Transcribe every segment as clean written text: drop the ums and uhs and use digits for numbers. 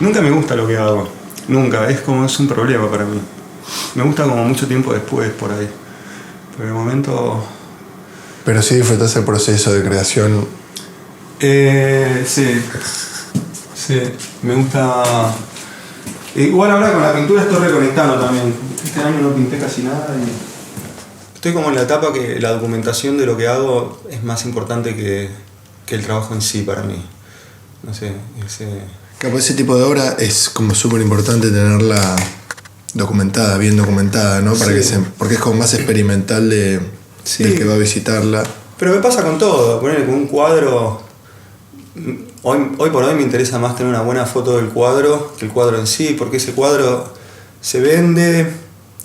Nunca me gusta lo que hago. Nunca. Es un problema para mí. Me gusta como mucho tiempo después, por ahí. Pero de momento... Pero sí disfrutás el proceso de creación. Sí. Sí. Me gusta... Igual ahora con la pintura estoy reconectando también. Este año no pinté casi nada y... Estoy como en la etapa que la documentación de lo que hago es más importante que el trabajo en sí para mí. No sé, Capaz ese tipo de obra es como súper importante tenerla documentada, bien documentada, ¿no? Para sí. Porque es como más experimental del que va a visitarla. Pero me pasa con todo. Poner con un cuadro... Hoy por hoy me interesa más tener una buena foto del cuadro que el cuadro en sí, porque ese cuadro se vende,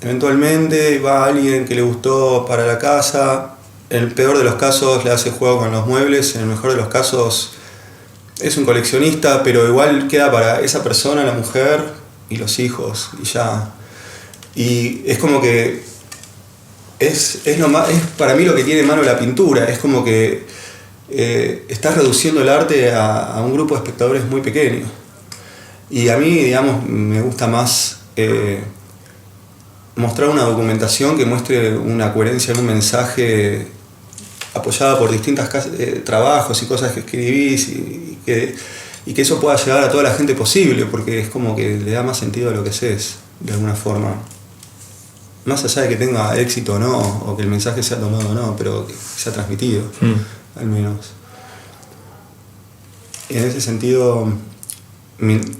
eventualmente va a alguien que le gustó para la casa, en el peor de los casos le hace juego con los muebles, en el mejor de los casos es un coleccionista, pero igual queda para esa persona, la mujer y los hijos, y ya. Y es como que es para mí lo que tiene en mano la pintura, es como que estás reduciendo el arte a un grupo de espectadores muy pequeño. Y a mí, digamos, me gusta más mostrar una documentación que muestre una coherencia en un mensaje apoyada por distintos trabajos y cosas que escribís y que eso pueda llegar a toda la gente posible, porque es como que le da más sentido a lo que haces, de alguna forma. Más allá de que tenga éxito o no, o que el mensaje sea tomado o no, pero que sea transmitido. Al menos. Y en ese sentido,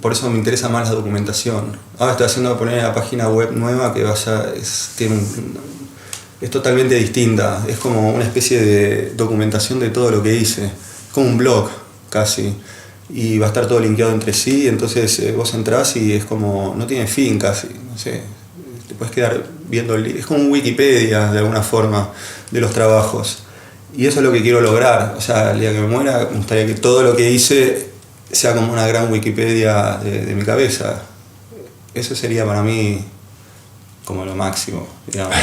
por eso me interesa más la documentación. Ahora estoy poner la página web nueva que es totalmente distinta. Es como una especie de documentación de todo lo que hice. Es como un blog, casi. Y va a estar todo linkeado entre sí, entonces vos entrás y es como... no tiene fin casi, no sé. Te puedes quedar viendo es como un Wikipedia, de alguna forma, de los trabajos. Y eso es lo que quiero lograr. O sea, el día que me muera, me gustaría que todo lo que hice sea como una gran Wikipedia de mi cabeza. Eso sería para mí como lo máximo, digamos.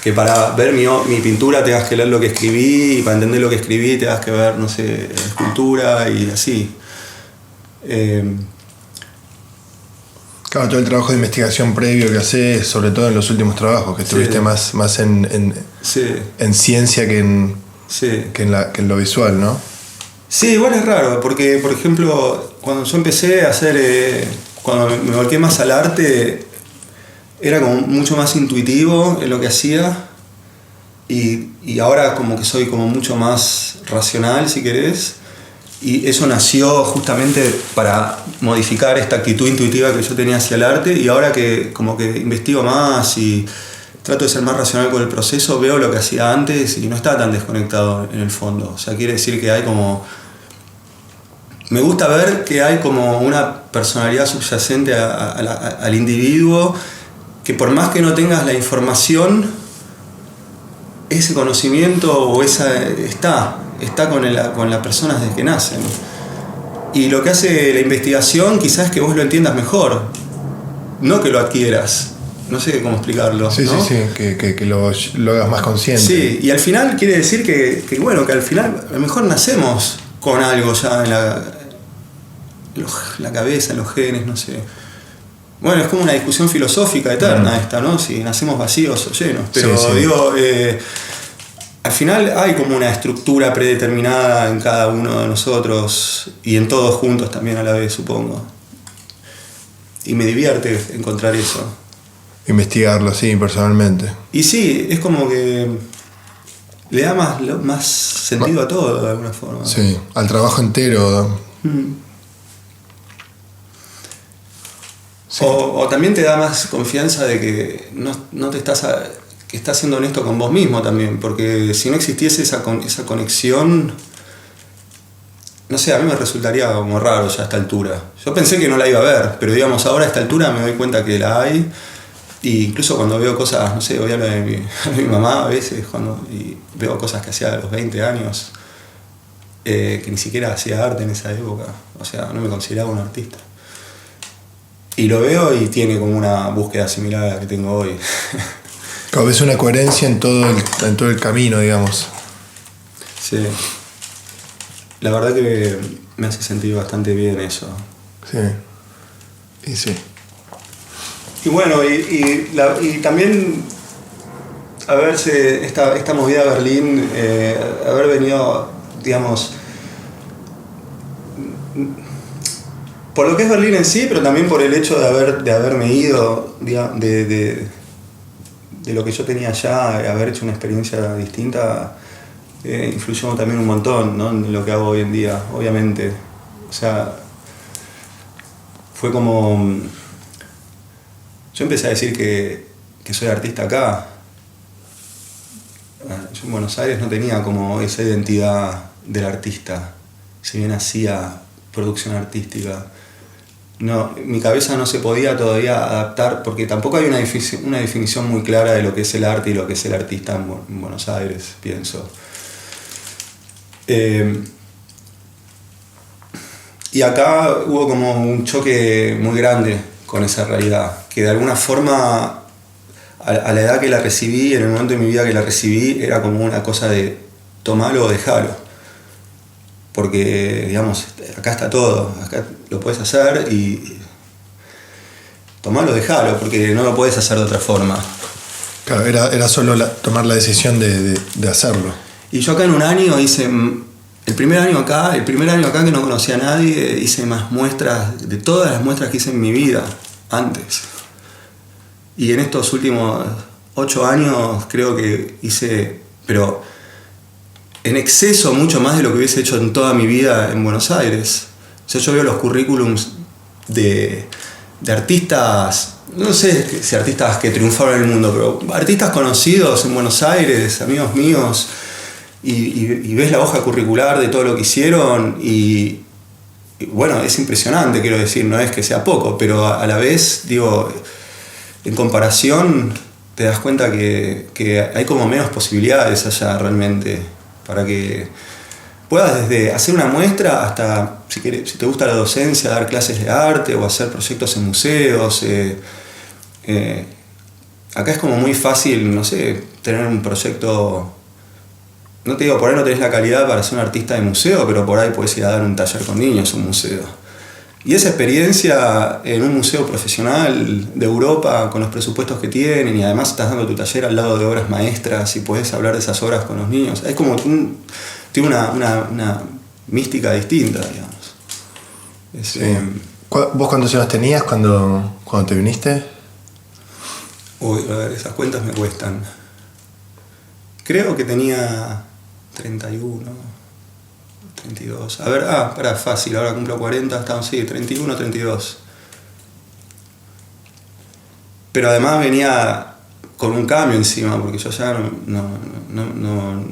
Que para ver mi pintura tengas que leer lo que escribí, y para entender lo que escribí tengas que ver, no sé, escultura y así. Claro, todo el trabajo de investigación previo que haces, sobre todo en los últimos trabajos, que estuviste más en ciencia que en lo visual, ¿no? Sí, igual es raro, porque por ejemplo, cuando yo empecé a hacer, cuando me volqué más al arte, era como mucho más intuitivo en lo que hacía, y ahora como que soy como mucho más racional, si querés. Y eso nació justamente para modificar esta actitud intuitiva que yo tenía hacia el arte, y ahora que como que investigo más y trato de ser más racional con el proceso, veo lo que hacía antes y no está tan desconectado en el fondo. O sea, quiere decir que hay como... Me gusta ver que hay como una personalidad subyacente al individuo, que por más que no tengas la información, ese conocimiento o está con la persona desde que nacen. Y lo que hace la investigación quizás es que vos lo entiendas mejor, no que lo adquieras. No sé cómo explicarlo. Sí, ¿no? sí, que lo hagas más consciente. Sí, y al final quiere decir que al final a lo mejor nacemos con algo ya en la cabeza, en los genes, no sé. Bueno, es como una discusión filosófica eterna esta, ¿no? Si nacemos vacíos o llenos. Pero sí. Digo, al final hay como una estructura predeterminada en cada uno de nosotros y en todos juntos también a la vez, supongo. Y me divierte encontrar eso. Investigarlo, sí, personalmente. Y sí, es como que le da más sentido a todo, de alguna forma. Sí, al trabajo entero. Sí. O también te da más confianza de que no te que estás siendo honesto con vos mismo también, porque si no existiese esa conexión, no sé, a mí me resultaría como raro ya a esta altura. Yo pensé que no la iba a ver, pero digamos ahora a esta altura me doy cuenta que la hay. Y incluso cuando veo cosas, no sé, voy a hablar de mi mamá a veces, y veo cosas que hacía a los 20 años, que ni siquiera hacía arte en esa época, o sea, no me consideraba un artista. Y lo veo y tiene como una búsqueda similar a la que tengo hoy. Como ves una coherencia en todo el camino, digamos. Sí. La verdad que me hace sentir bastante bien eso. Sí. Y sí. Y bueno, y también esta movida de Berlín, haber venido, digamos, por lo que es Berlín en sí, pero también por el hecho de haberme ido, de lo que yo tenía allá, haber hecho una experiencia distinta, influyó también un montón, ¿no?, en lo que hago hoy en día, obviamente. O sea, fue como... Yo empecé a decir que soy artista acá. Yo en Buenos Aires no tenía como esa identidad del artista, si bien hacía producción artística. No, mi cabeza no se podía todavía adaptar, porque tampoco hay una definición muy clara de lo que es el arte y lo que es el artista en Buenos Aires, pienso. Y acá hubo como un choque muy grande con esa realidad, que de alguna forma, a la edad que la recibí, en el momento de mi vida que la recibí, era como una cosa de tomalo o dejalo. Porque, digamos, acá está todo, acá lo puedes hacer y tomalo o dejalo, porque no lo puedes hacer de otra forma. Claro, era solo tomar la decisión de hacerlo. Y yo acá en un año hice... El primer año acá que no conocía a nadie, hice más muestras, de todas las muestras que hice en mi vida antes. Y en estos últimos 8 años creo que hice, pero en exceso, mucho más de lo que hubiese hecho en toda mi vida en Buenos Aires. O sea, yo veo los currículums de artistas, no sé si artistas que triunfaron en el mundo, pero artistas conocidos en Buenos Aires, amigos míos, y ves la hoja curricular de todo lo que hicieron y bueno, es impresionante, quiero decir, no es que sea poco, pero a la vez, digo, en comparación te das cuenta que hay como menos posibilidades allá realmente para que puedas desde hacer una muestra hasta, si te gusta la docencia, dar clases de arte o hacer proyectos en museos. Acá es como muy fácil, no sé, tener un proyecto. No te digo, por ahí no tenés la calidad para ser un artista de museo, pero por ahí podés ir a dar un taller con niños en un museo. Y esa experiencia en un museo profesional de Europa, con los presupuestos que tienen, y además estás dando tu taller al lado de obras maestras y podés hablar de esas obras con los niños, es como tiene una mística distinta, digamos. Sí. ¿Vos cuántos años tenías cuando te viniste? Uy, a ver, esas cuentas me cuestan. Creo que tenía 31, 32. A ver, pará, fácil, ahora cumplo 40, sí, 31, 32. Pero además venía con un cambio encima, porque yo ya no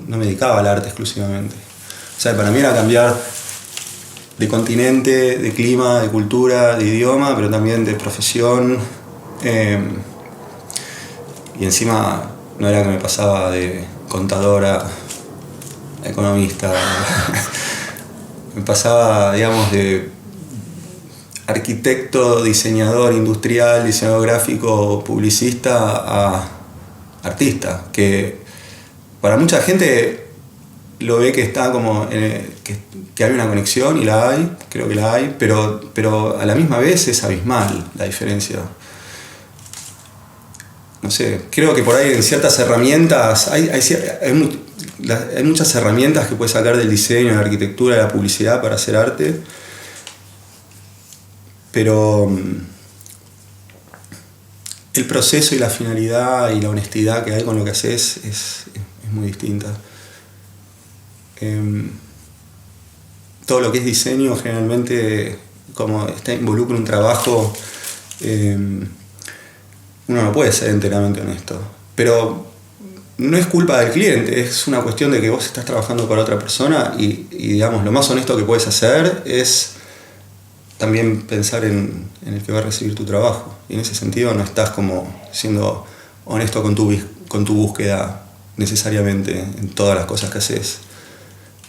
me dedicaba al arte exclusivamente. O sea, para mí era cambiar de continente, de clima, de cultura, de idioma, pero también de profesión. Y encima no era que me pasaba de contadora, economista. Me pasaba, digamos, de arquitecto, diseñador industrial, diseñador gráfico, publicista a artista, que para mucha gente lo ve que está como que hay una conexión, y la hay, creo que la hay, pero a la misma vez es abismal la diferencia. No sé, creo que por ahí en ciertas herramientas hay muchas herramientas que puedes sacar del diseño, de la arquitectura, de la publicidad para hacer arte, pero el proceso y la finalidad y la honestidad que hay con lo que haces es muy distinta. Todo lo que es diseño generalmente, como involucra un trabajo, uno no puede ser enteramente honesto, pero no es culpa del cliente, es una cuestión de que vos estás trabajando para otra persona y digamos, lo más honesto que puedes hacer es también pensar en el que va a recibir tu trabajo, y en ese sentido no estás como siendo honesto con tu búsqueda necesariamente en todas las cosas que haces.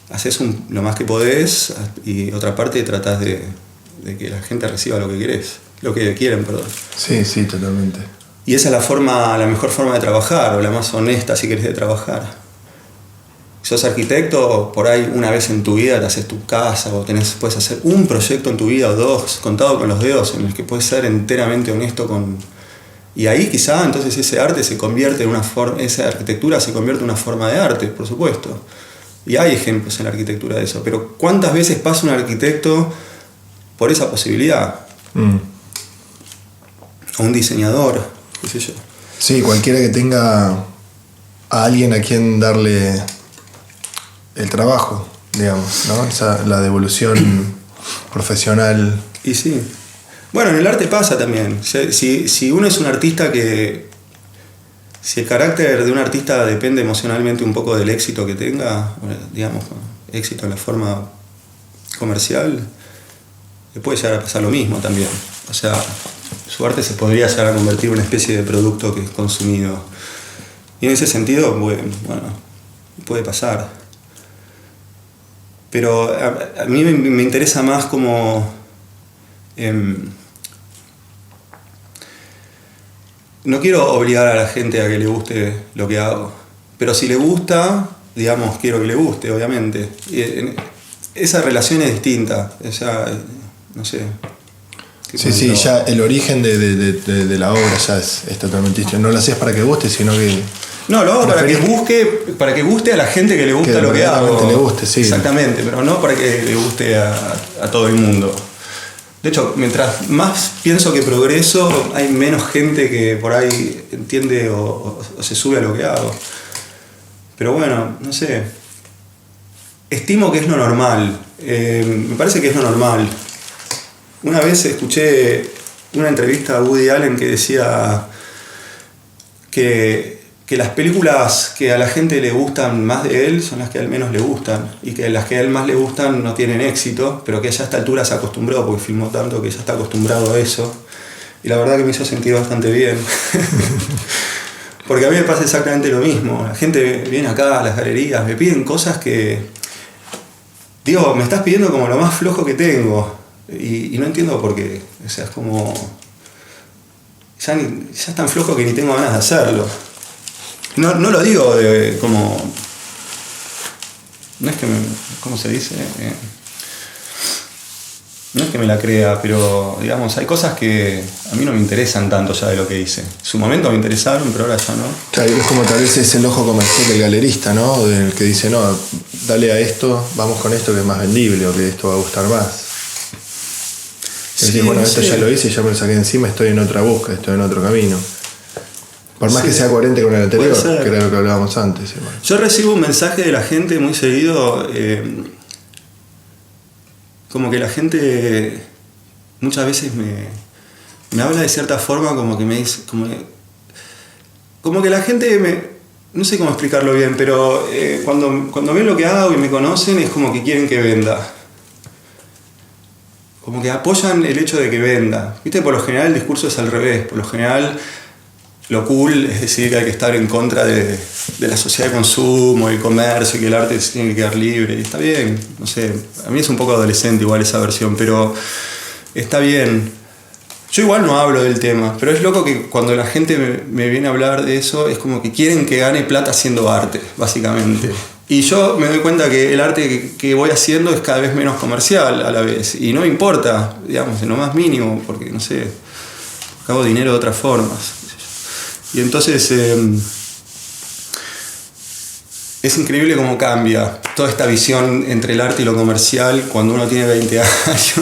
Haces lo más que podés, y otra parte tratás de que la gente reciba lo que quieren, perdón. Sí, totalmente. Y esa es la mejor forma de trabajar, o la más honesta, si querés, de trabajar. sos arquitecto, por ahí una vez en tu vida te haces tu casa o puedes hacer un proyecto en tu vida o dos, contado con los dedos, en el que puedes ser enteramente honesto con... Y ahí quizá entonces ese arte se convierte en una forma, esa arquitectura se convierte en una forma de arte, por supuesto. Y hay ejemplos en la arquitectura de eso. Pero ¿cuántas veces pasa un arquitecto por esa posibilidad? O un diseñador, qué sé yo. Sí, cualquiera que tenga a alguien a quien darle el trabajo, digamos, ¿no? La devolución profesional. Y sí. Bueno, en el arte pasa también. Si uno es un artista que... Si el carácter de un artista depende emocionalmente un poco del éxito que tenga, digamos, éxito en la forma comercial, le puede llegar a pasar lo mismo también. O sea, su arte se podría llegar a convertir en una especie de producto que es consumido. Y en ese sentido, bueno, puede pasar. Pero a mí me interesa más como... no quiero obligar a la gente a que le guste lo que hago, pero si le gusta, digamos, quiero que le guste, obviamente. Y esa relación es distinta, o sea, no sé. Sí, ya el origen de la obra ya es totalmente distinto. No lo hacías para que guste, sino que... No, lo hago para que guste a la gente que le gusta lo que hago. Le guste, sí. Exactamente, pero no para que le guste a todo el mundo. De hecho, mientras más pienso que progreso, hay menos gente que por ahí entiende o se sube a lo que hago. Pero bueno, no sé. Estimo que es lo normal. Me parece que es lo normal. Una vez escuché una entrevista a Woody Allen que decía que las películas que a la gente le gustan más de él son las que al menos le gustan, y que las que a él más le gustan no tienen éxito, pero que ya a esta altura se acostumbró, porque filmó tanto que ya está acostumbrado a eso. Y la verdad que me hizo sentir bastante bien. Porque a mí me pasa exactamente lo mismo. La gente viene acá a las galerías, me piden cosas que... Digo, me estás pidiendo como lo más flojo que tengo. Y no entiendo por qué. O sea, es como... Ya es tan flojo que ni tengo ganas de hacerlo. No lo digo como... No es que me... ¿Cómo se dice? No es que me la crea, pero digamos, hay cosas que a mí no me interesan tanto ya de lo que hice. En su momento me interesaron, pero ahora ya no. Claro, es como tal vez es el ojo comercial del galerista, ¿no? Del que dice, no, dale a esto, vamos con esto que es más vendible o que esto va a gustar más. Sí, decir, bueno, esto ya lo hice, ya me lo saqué encima, estoy en otra búsqueda, estoy en otro camino. Por más que sea coherente con el anterior, que era lo que hablábamos antes. Bueno. Yo recibo un mensaje de la gente muy seguido, como que la gente muchas veces me habla de cierta forma, como que me dice, como que la gente no sé cómo explicarlo bien, pero cuando ven lo que hago y me conocen es como que quieren que venda. Como que apoyan el hecho de que venda. ¿Viste? Por lo general el discurso es al revés. Por lo general lo cool es decir que hay que estar en contra de la sociedad de consumo, el comercio, y que el arte se tiene que quedar libre. Y está bien, no sé, a mí es un poco adolescente igual esa versión, pero está bien. Yo igual no hablo del tema, pero es loco que cuando la gente me viene a hablar de eso, es como que quieren que gane plata haciendo arte, básicamente. Y yo me doy cuenta que el arte que voy haciendo es cada vez menos comercial a la vez. Y no me importa, digamos, en lo más mínimo, porque, no sé, hago dinero de otras formas. Y entonces es increíble cómo cambia toda esta visión entre el arte y lo comercial cuando uno tiene 20 años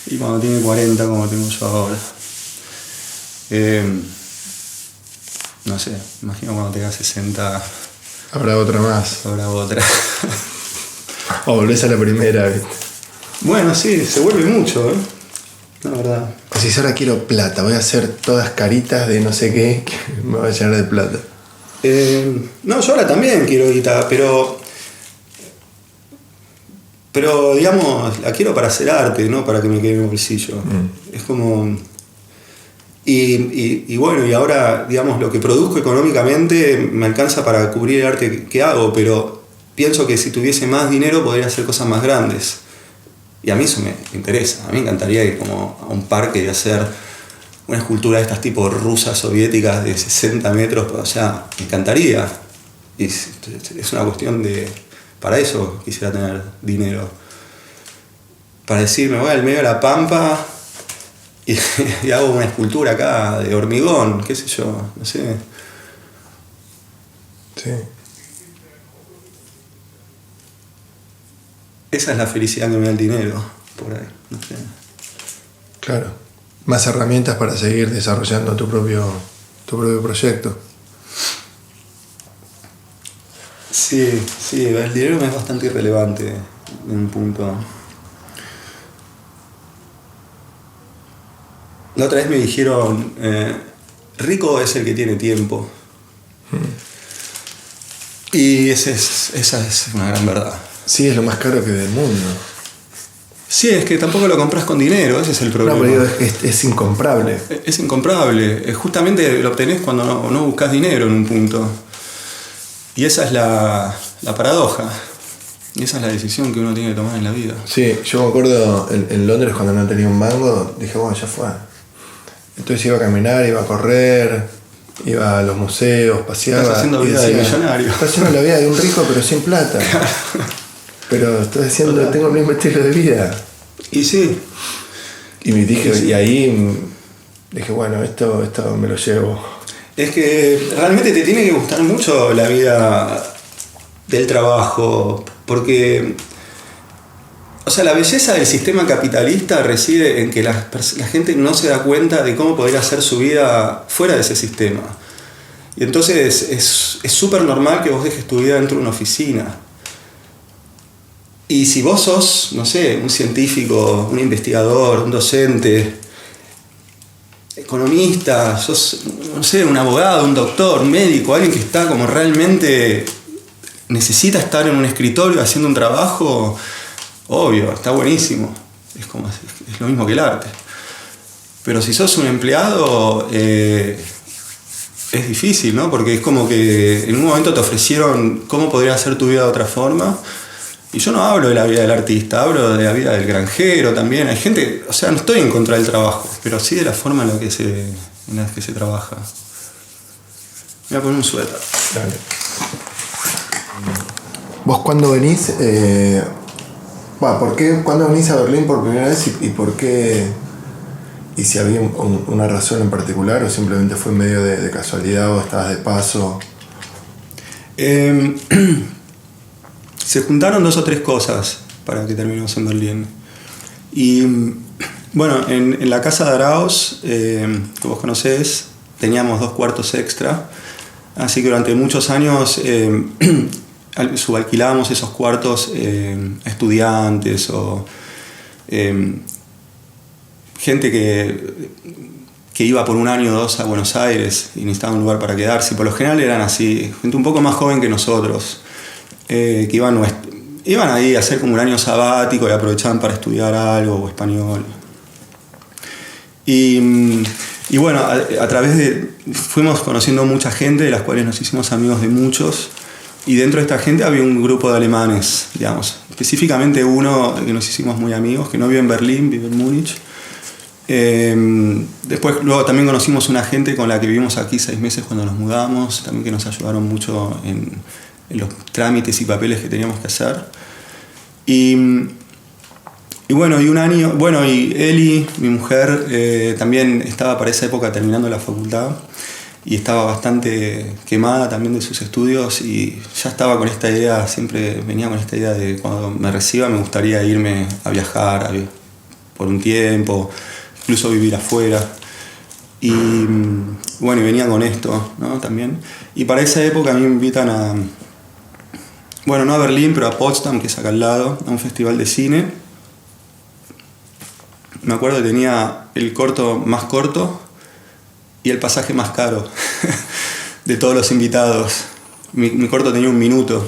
y cuando tiene 40 como tengo yo ahora. No sé, imagino cuando tenga 60... Habrá otra más. Habrá otra. O volvés a la primera, ¿viste? Bueno, sí, se vuelve mucho, ¿eh? La verdad. Si ahora quiero plata, voy a hacer todas caritas de no sé qué, que me va a llenar de plata. No, yo ahora también quiero guitarra, pero digamos, la quiero para hacer arte, no para que me quede en el bolsillo. Es como... Y bueno, y ahora, digamos, lo que produzco económicamente me alcanza para cubrir el arte que hago, pero pienso que si tuviese más dinero podría hacer cosas más grandes. Y a mí eso me interesa. A mí me encantaría ir como a un parque y hacer una escultura de estas tipo rusas soviéticas de 60 metros. O sea, me encantaría. Y es una cuestión de... Para eso quisiera tener dinero. Para decir, me voy al medio de la pampa y hago una escultura acá de hormigón, qué sé yo, no sé. Sí. Esa es la felicidad que me da el dinero, por ahí, no sé. Claro. Más herramientas para seguir desarrollando tu propio proyecto. Sí, el dinero me es bastante irrelevante en un punto. La otra vez me dijeron, rico es el que tiene tiempo. Y esa es una gran verdad. Sí, es lo más caro que del mundo. Sí, es que tampoco lo compras con dinero, ese es el problema. No, pero es incomparable. Es incomparable. Justamente lo obtenés cuando no buscas dinero en un punto. Y esa es la paradoja. Y esa es la decisión que uno tiene que tomar en la vida. Sí, yo me acuerdo en Londres cuando no tenía un mango, dije, bueno, ya fue. Entonces iba a caminar, iba a correr, iba a los museos, paseaba. Estás haciendo vida de millonario. Estás haciendo la vida de un rico pero sin plata. Pero estoy diciendo, tengo el mismo estilo de vida. Y sí. Y ahí dije, bueno, esto me lo llevo. Es que realmente te tiene que gustar mucho la vida del trabajo, porque, o sea, la belleza del sistema capitalista reside en que la gente no se da cuenta de cómo poder hacer su vida fuera de ese sistema. Y entonces es súper normal que vos dejes tu vida dentro de una oficina. Y si vos sos, no sé, un científico, un investigador, un docente, economista, sos, no sé, un abogado, un doctor, un médico, alguien que está como realmente necesita estar en un escritorio haciendo un trabajo, obvio, está buenísimo. Es lo mismo que el arte. Pero si sos un empleado, es difícil, ¿no? Porque es como que en un momento te ofrecieron cómo podrías hacer tu vida de otra forma. Y yo no hablo de la vida del artista, hablo de la vida del granjero también. Hay gente, o sea, no estoy en contra del trabajo, pero sí de la forma en la que se trabaja. Me voy a poner un suéter. Dale. ¿Vos cuándo venís? ¿Cuándo venís a Berlín por primera vez y por qué? ¿Y si había una razón en particular o simplemente fue en medio de casualidad o estabas de paso? Se juntaron 2 o 3 cosas para que terminemos en Berlín. Y bueno, en la casa de Arauz, que vos conocés, teníamos 2 cuartos extra. Así que durante muchos años subalquilábamos esos cuartos a estudiantes o gente que iba por 1 año o 2 a Buenos Aires y necesitaba un lugar para quedarse. Y por lo general eran así, gente un poco más joven que nosotros. Que iban ahí a hacer como un año sabático y aprovechaban para estudiar algo o español. Y bueno, a través fuimos conociendo mucha gente, de las cuales nos hicimos amigos de muchos, y dentro de esta gente había un grupo de alemanes, digamos, específicamente uno que nos hicimos muy amigos, que no vive en Berlín, vive en Múnich. Después luego también conocimos una gente con la que vivimos aquí 6 meses cuando nos mudamos, también que nos ayudaron mucho en los trámites y papeles que teníamos que hacer. Y bueno, y Eli, mi mujer, también estaba para esa época terminando la facultad y estaba bastante quemada también de sus estudios y ya estaba con esta idea, siempre venía con esta idea de cuando me reciba me gustaría irme a viajar por un tiempo, incluso vivir afuera. Y bueno, y venía con esto, ¿no? También. Y para esa época a mí me invitan bueno, no a Berlín, pero a Potsdam, que es acá al lado, a un festival de cine. Me acuerdo que tenía el corto más corto y el pasaje más caro de todos los invitados. Mi corto tenía 1 minuto.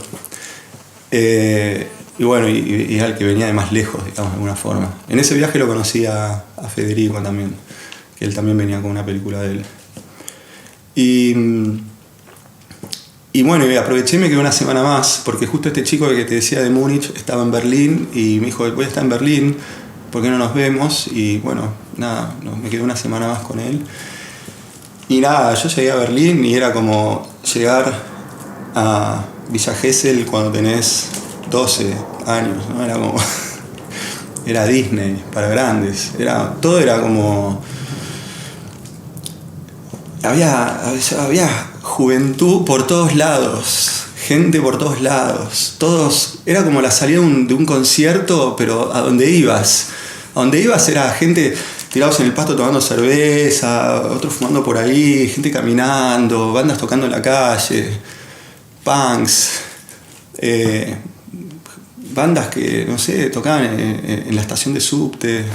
Y bueno, y era el que venía de más lejos, digamos, de alguna forma. En ese viaje lo conocí a Federico también, que él también venía con una película de él. Y bueno, aproveché y me quedé 1 semana más, porque justo este chico que te decía de Múnich estaba en Berlín y me dijo, voy a estar en Berlín, ¿por qué no nos vemos? Y bueno, nada, me quedé 1 semana más con él. Y nada, yo llegué a Berlín y era como llegar a Villa Gesell cuando tenés 12 años, ¿no? Era como... Era Disney para grandes. Todo era como... Había juventud por todos lados, gente por todos lados. Era como la salida de un concierto, pero a donde ibas. A donde ibas era gente tirados en el pasto tomando cerveza, otros fumando por ahí, gente caminando, bandas tocando en la calle, punks, bandas que, no sé, tocaban en la estación de subte,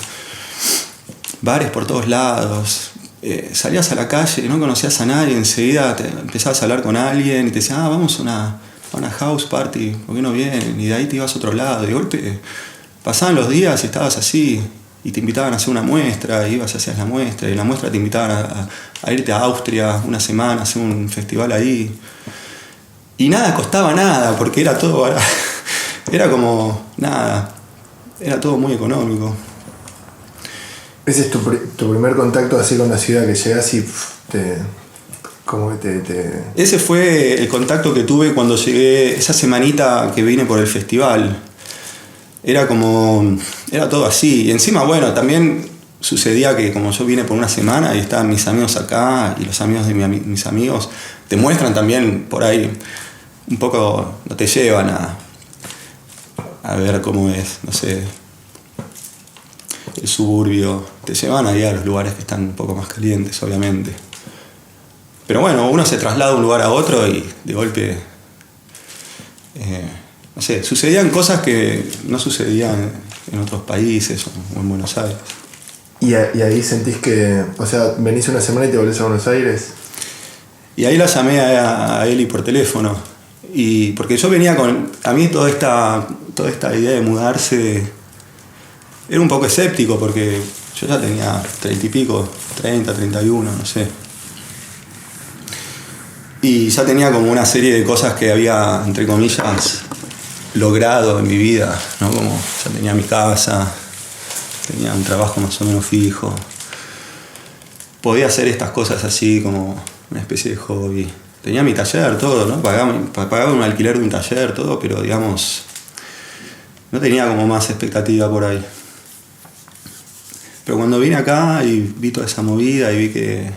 bares por todos lados. Salías a la calle, no conocías a nadie, enseguida empezabas a hablar con alguien y te decían, vamos a una house party, ¿por qué no vienen? Y de ahí te ibas a otro lado, de golpe pasaban los días y estabas así, y te invitaban a hacer una muestra, y ibas y hacías la muestra, y en la muestra te invitaban a irte a Austria una semana, a hacer un festival ahí. Y nada costaba nada, porque era todo, era como nada, era todo muy económico. Ese es tu primer contacto así con la ciudad, que llegas y Ese fue el contacto que tuve cuando llegué, esa semanita que vine por el festival. Era todo así. Y encima, bueno, también sucedía que como yo vine por una semana y estaban mis amigos acá y los amigos de mis amigos, te muestran también por ahí un poco, no te llevan a ver cómo es, no sé, el suburbio, te llevan ahí a los lugares que están un poco más calientes, obviamente. Pero bueno, uno se traslada de un lugar a otro y de golpe, no sé, sucedían cosas que no sucedían en otros países o en Buenos Aires. ¿Y ahí sentís que, o sea, venís una semana y te volvés a Buenos Aires? Y ahí la llamé a Eli por teléfono. Y porque yo venía a mí toda esta idea de mudarse, era un poco escéptico porque yo ya tenía 30 y pico, 30, 31, no sé. Y ya tenía como una serie de cosas que había, entre comillas, logrado en mi vida, ¿no? Como ya tenía mi casa, tenía un trabajo más o menos fijo. Podía hacer estas cosas así como una especie de hobby. Tenía mi taller, todo, ¿no? Pagaba un alquiler de un taller, todo, pero digamos, no tenía como más expectativa por ahí. Pero cuando vine acá y vi toda esa movida y vi que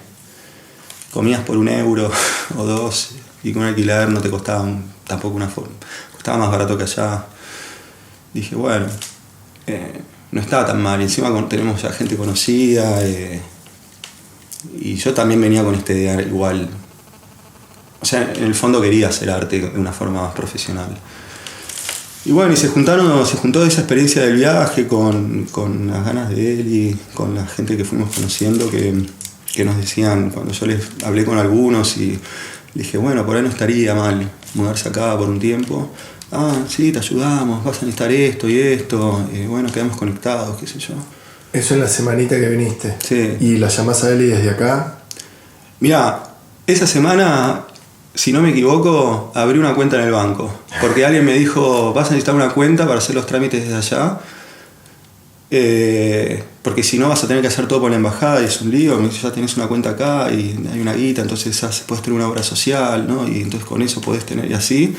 comías por €1 o $2 y con un alquiler no te costaba tampoco costaba más barato que allá, dije, bueno, no estaba tan mal. Y encima tenemos ya gente conocida y yo también venía con esta idea igual. O sea, en el fondo quería hacer arte de una forma más profesional. Y bueno, y se juntó esa experiencia del viaje con las ganas de él y con la gente que fuimos conociendo que nos decían, cuando yo les hablé con algunos y dije, bueno, por ahí no estaría mal mudarse acá por un tiempo. Sí, te ayudamos, vas a necesitar esto y esto, bueno, quedamos conectados, qué sé yo. Eso en la semanita que viniste. Sí. ¿Y la llamás a Eli desde acá? Mirá, esa semana, si no me equivoco, abrí una cuenta en el banco. Porque alguien me dijo, vas a necesitar una cuenta para hacer los trámites desde allá. Porque si no vas a tener que hacer todo por la embajada y es un lío. Me dice, ya tenés una cuenta acá y hay una guita, entonces puedes tener una obra social, ¿no? Y entonces con eso podés tener y así.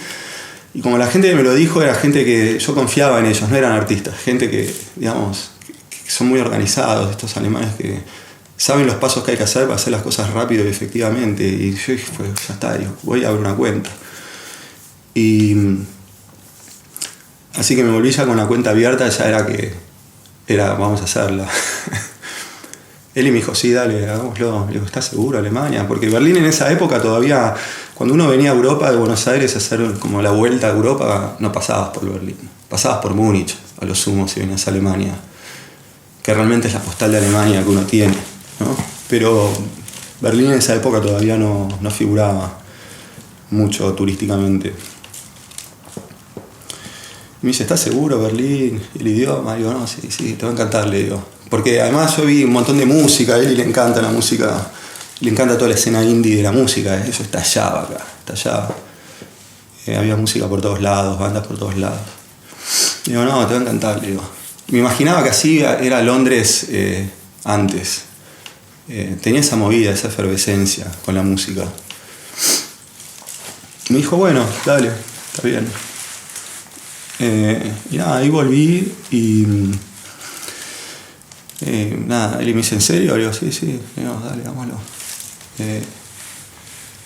Y como la gente que me lo dijo era gente que yo confiaba en ellos, no eran artistas. Gente que, digamos, que son muy organizados, estos alemanes que saben los pasos que hay que hacer para hacer las cosas rápido y efectivamente. Y yo dije, pues ya está, voy a abrir una cuenta. Y así que me volví ya con la cuenta abierta, ya vamos a hacerla. Él me dijo, sí, dale, hagámoslo. Le digo, ¿estás seguro, Alemania? Porque Berlín en esa época todavía, cuando uno venía a Europa, de Buenos Aires, a hacer como la vuelta a Europa, no pasabas por Berlín. Pasabas por Múnich, a lo sumo, si venías a Alemania. Que realmente es la postal de Alemania que uno tiene, ¿no? Pero Berlín en esa época todavía no figuraba mucho turísticamente. Y me dice, ¿estás seguro, Berlín? El idioma. Digo, no, sí, te va a encantar, le digo. Porque además yo vi un montón de música, a él le encanta la música, le encanta toda la escena indie de la música, eso estallaba acá, estallaba. Había música por todos lados, bandas por todos lados. Digo, no, te va a encantar, le digo. Me imaginaba que así era Londres antes. Tenía esa movida, esa efervescencia con la música. Me dijo, bueno, dale, está bien. Y nada, ahí volví y nada, él me dice, ¿en serio? Le digo, sí, no, dale, vámonos.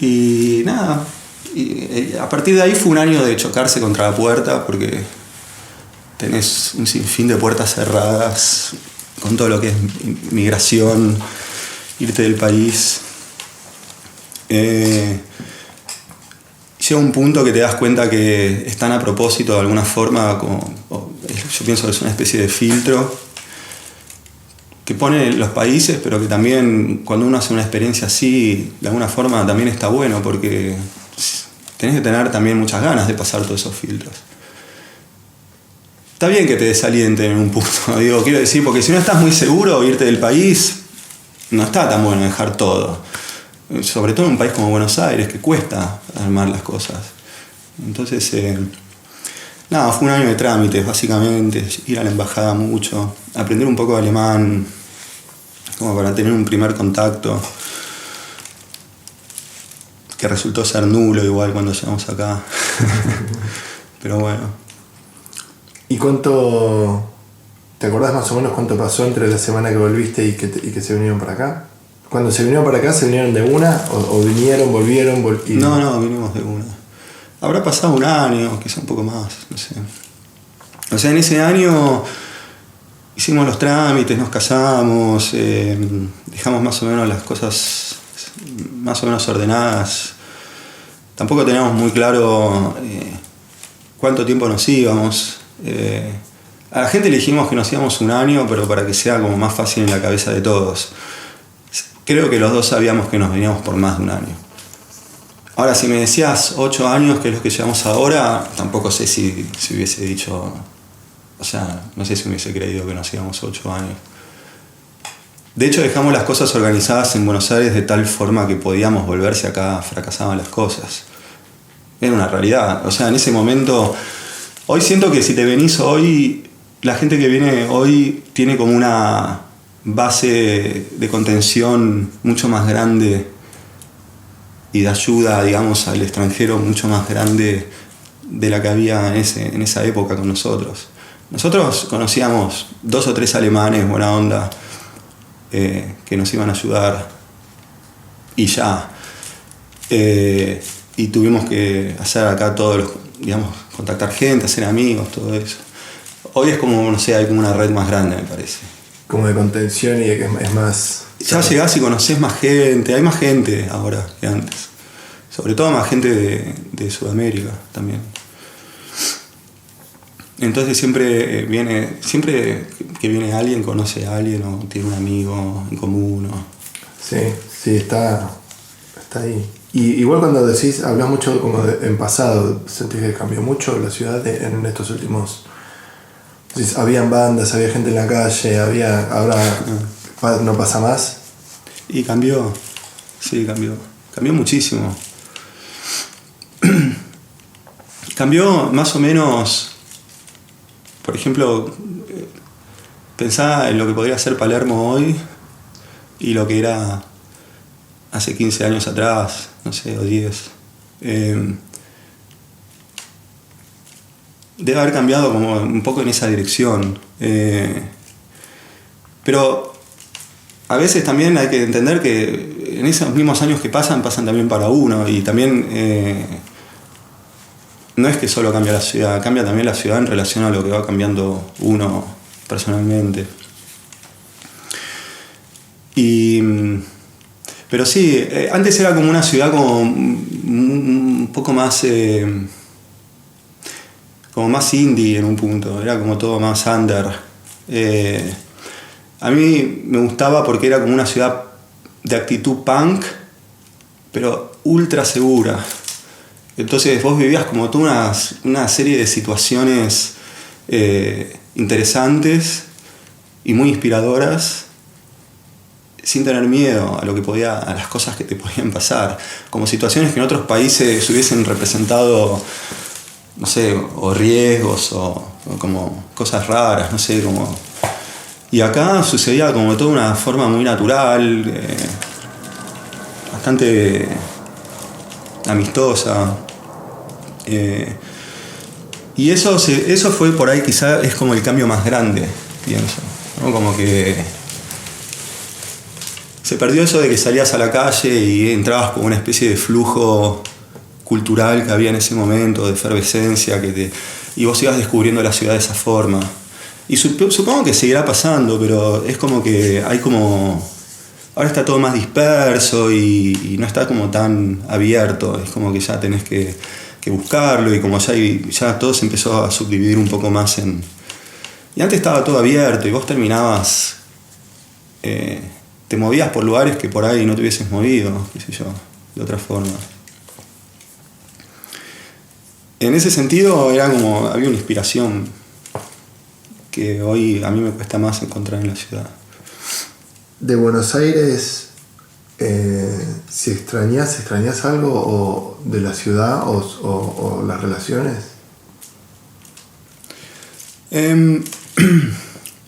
Y nada, a partir de ahí fue un año de chocarse contra la puerta porque tenés un sinfín de puertas cerradas con todo lo que es migración, irte del país. Llega un punto que te das cuenta que están a propósito de alguna forma, yo pienso que es una especie de filtro que pone los países, pero que también cuando uno hace una experiencia así, de alguna forma también está bueno, porque tenés que tener también muchas ganas de pasar todos esos filtros. Está bien que te desalienten en un punto, digo, quiero decir, porque si no estás muy seguro irte del país, no está tan bueno dejar todo. Sobre todo en un país como Buenos Aires, que cuesta armar las cosas. Entonces, nada, fue un año de trámites, básicamente, ir a la embajada mucho, aprender un poco de alemán, como para tener un primer contacto, que resultó ser nulo igual cuando llegamos acá. Pero bueno. ¿Y cuánto, te acordás más o menos cuánto pasó entre la semana que volviste y que se vinieron para acá? Cuando se vinieron para acá, ¿se vinieron de una? ¿O vinieron, volvieron? No, vinimos de una. Habrá pasado un año, quizá un poco más, no sé. O sea, en ese año hicimos los trámites, nos casamos, dejamos más o menos las cosas más o menos ordenadas. Tampoco teníamos muy claro cuánto tiempo nos íbamos. A la gente le dijimos que nos íbamos un año, pero para que sea como más fácil en la cabeza de todos. Creo que los dos sabíamos que nos veníamos por más de un año. Ahora, si me decías 8 años, que es lo que llevamos ahora, tampoco sé si hubiese dicho... O sea, no sé si hubiese creído que nos íbamos 8 años. De hecho, dejamos las cosas organizadas en Buenos Aires de tal forma que podíamos volver si acá fracasaban las cosas. Era una realidad. O sea, en ese momento... Hoy siento que si te venís hoy, la gente que viene hoy tiene como una base de contención mucho más grande y de ayuda, digamos, al extranjero mucho más grande de la que había en esa época con nosotros. Nosotros conocíamos 2 o 3 alemanes, buena onda, que nos iban a ayudar y ya. Y tuvimos que hacer acá todos los, digamos, contactar gente, hacer amigos, todo eso. Hoy es como, no sé, hay como una red más grande, me parece. Como de contención y de que es más... Ya llegás y conocés más gente, hay más gente ahora que antes. Sobre todo más gente de Sudamérica también. Entonces siempre que viene alguien, conoce a alguien o tiene un amigo en común. Sí, está ahí. Y igual cuando decís, hablas mucho como en pasado, ¿sentís que cambió mucho la ciudad en estos últimos? Decís, habían bandas, había gente en la calle, ahora no pasa más. Y cambió, sí, cambió muchísimo. Cambió más o menos, por ejemplo, pensá en lo que podría ser Palermo hoy y lo que era hace 15 años atrás, no sé, o 10. Debe haber cambiado como un poco en esa dirección. Pero a veces también hay que entender que en esos mismos años que pasan también para uno. Y también no es que solo cambia la ciudad, cambia también la ciudad en relación a lo que va cambiando uno personalmente. Pero sí, antes era como una ciudad como un poco más... como más indie en un punto, era como todo más under. A mí me gustaba porque era como una ciudad de actitud punk, pero ultra segura. Entonces vos vivías como toda una serie de situaciones interesantes y muy inspiradoras, sin tener miedo a las cosas que te podían pasar, como situaciones que en otros países hubiesen representado, no sé, o riesgos o como cosas raras, no sé, como... Y acá sucedía como de toda una forma muy natural, bastante amistosa. Y eso fue por ahí, quizá es como el cambio más grande, pienso, ¿no? Como que se perdió eso de que salías a la calle y entrabas con una especie de flujo cultural que había en ese momento, de efervescencia, y vos ibas descubriendo la ciudad de esa forma. Y supongo que seguirá pasando, pero es como que hay como... Ahora está todo más disperso y no está como tan abierto. Es como que ya tenés que buscarlo, y como ya todo se empezó a subdividir un poco más en... Y antes estaba todo abierto y vos terminabas... te movías por lugares que por ahí no te hubieses movido, qué sé yo, de otra forma. En ese sentido había una inspiración que hoy a mí me cuesta más encontrar en la ciudad. De Buenos Aires, si extrañas algo o de la ciudad o las relaciones.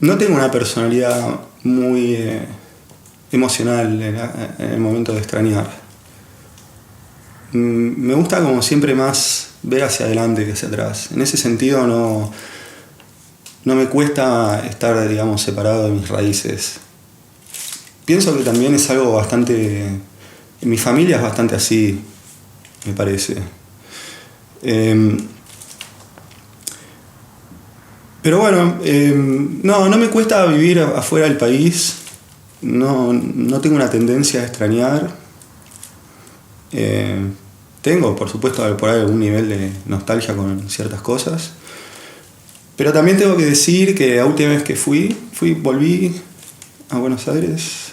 No tengo una personalidad muy emocional en el momento de extrañar. Me gusta como siempre más ver hacia adelante que hacia atrás. En ese sentido no me cuesta estar, digamos, separado de mis raíces. Pienso que también es algo bastante... En mi familia es bastante así, me parece. Pero bueno, no me cuesta vivir afuera del país. No tengo una tendencia a extrañar. Tengo, por supuesto, por ahí algún nivel de nostalgia con ciertas cosas. Pero también tengo que decir que la última vez que volví a Buenos Aires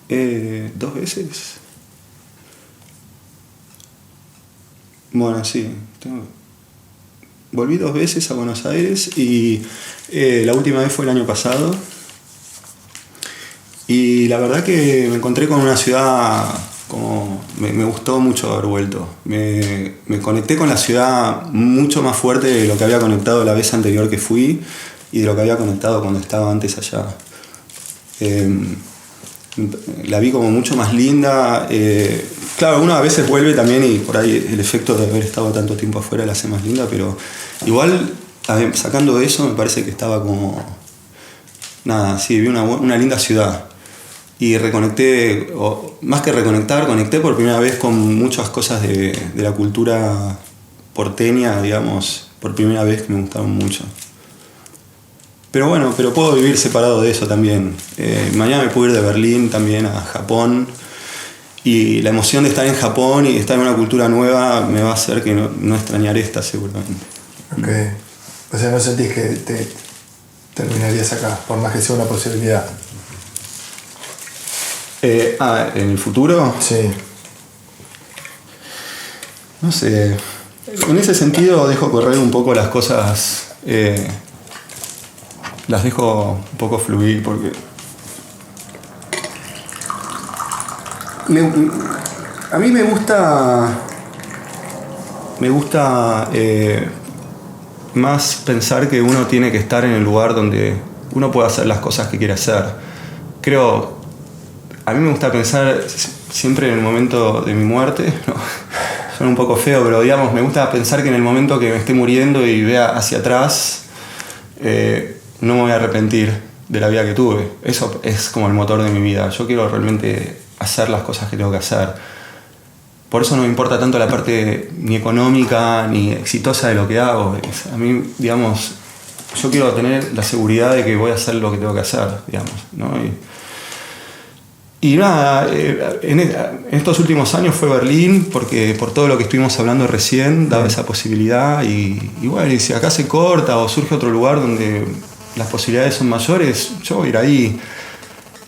2 veces. Bueno, sí. Volví 2 veces a Buenos Aires y la última vez fue el año pasado. Y la verdad que me encontré con una ciudad como... Me gustó mucho haber vuelto. Me conecté con la ciudad mucho más fuerte de lo que había conectado la vez anterior que fui y de lo que había conectado cuando estaba antes allá. La vi como mucho más linda. Claro, uno a veces vuelve también y por ahí el efecto de haber estado tanto tiempo afuera la hace más linda, pero igual sacando eso me parece que estaba como... Nada, sí, vi una linda ciudad. Y reconecté, o más que reconectar, conecté por primera vez con muchas cosas de la cultura porteña, digamos, por primera vez que me gustaron mucho. Pero bueno, puedo vivir separado de eso también. Mañana me puedo ir de Berlín también a Japón. Y la emoción de estar en Japón y estar en una cultura nueva me va a hacer que no extrañar esta seguramente. Ok. O sea, no sentís que te terminarías acá, por más que sea una posibilidad. ¿En el futuro? Sí. No sé. En ese sentido dejo correr un poco las cosas. Las dejo un poco fluir porque... A mí me gusta más pensar que uno tiene que estar en el lugar donde uno puede hacer las cosas que quiere hacer. A mí me gusta pensar siempre en el momento de mi muerte, ¿no? Suena un poco feo, pero digamos, me gusta pensar que en el momento que me esté muriendo y vea hacia atrás, no me voy a arrepentir de la vida que tuve. Eso es como el motor de mi vida. Yo quiero realmente hacer las cosas que tengo que hacer. Por eso no me importa tanto la parte ni económica ni exitosa de lo que hago. A mí, digamos, yo quiero tener la seguridad de que voy a hacer lo que tengo que hacer, digamos, ¿no? Y nada, en estos últimos años fue Berlín, porque por todo lo que estuvimos hablando recién, daba esa posibilidad. Y bueno, y si acá se corta o surge otro lugar donde las posibilidades son mayores, yo voy a ir ahí.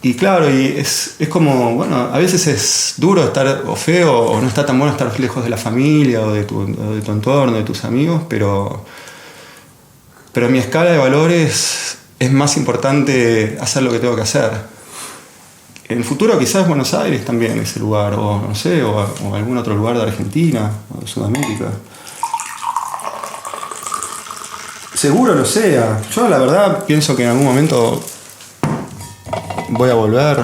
Y claro, y es como, bueno, a veces es duro estar, o feo, o no está tan bueno estar lejos de la familia, o de tu entorno, de tus amigos, pero en mi escala de valores es más importante hacer lo que tengo que hacer. En el futuro quizás Buenos Aires también ese lugar, o no sé, o algún otro lugar de Argentina, o de Sudamérica. Seguro lo sea. Yo la verdad pienso que en algún momento voy a volver.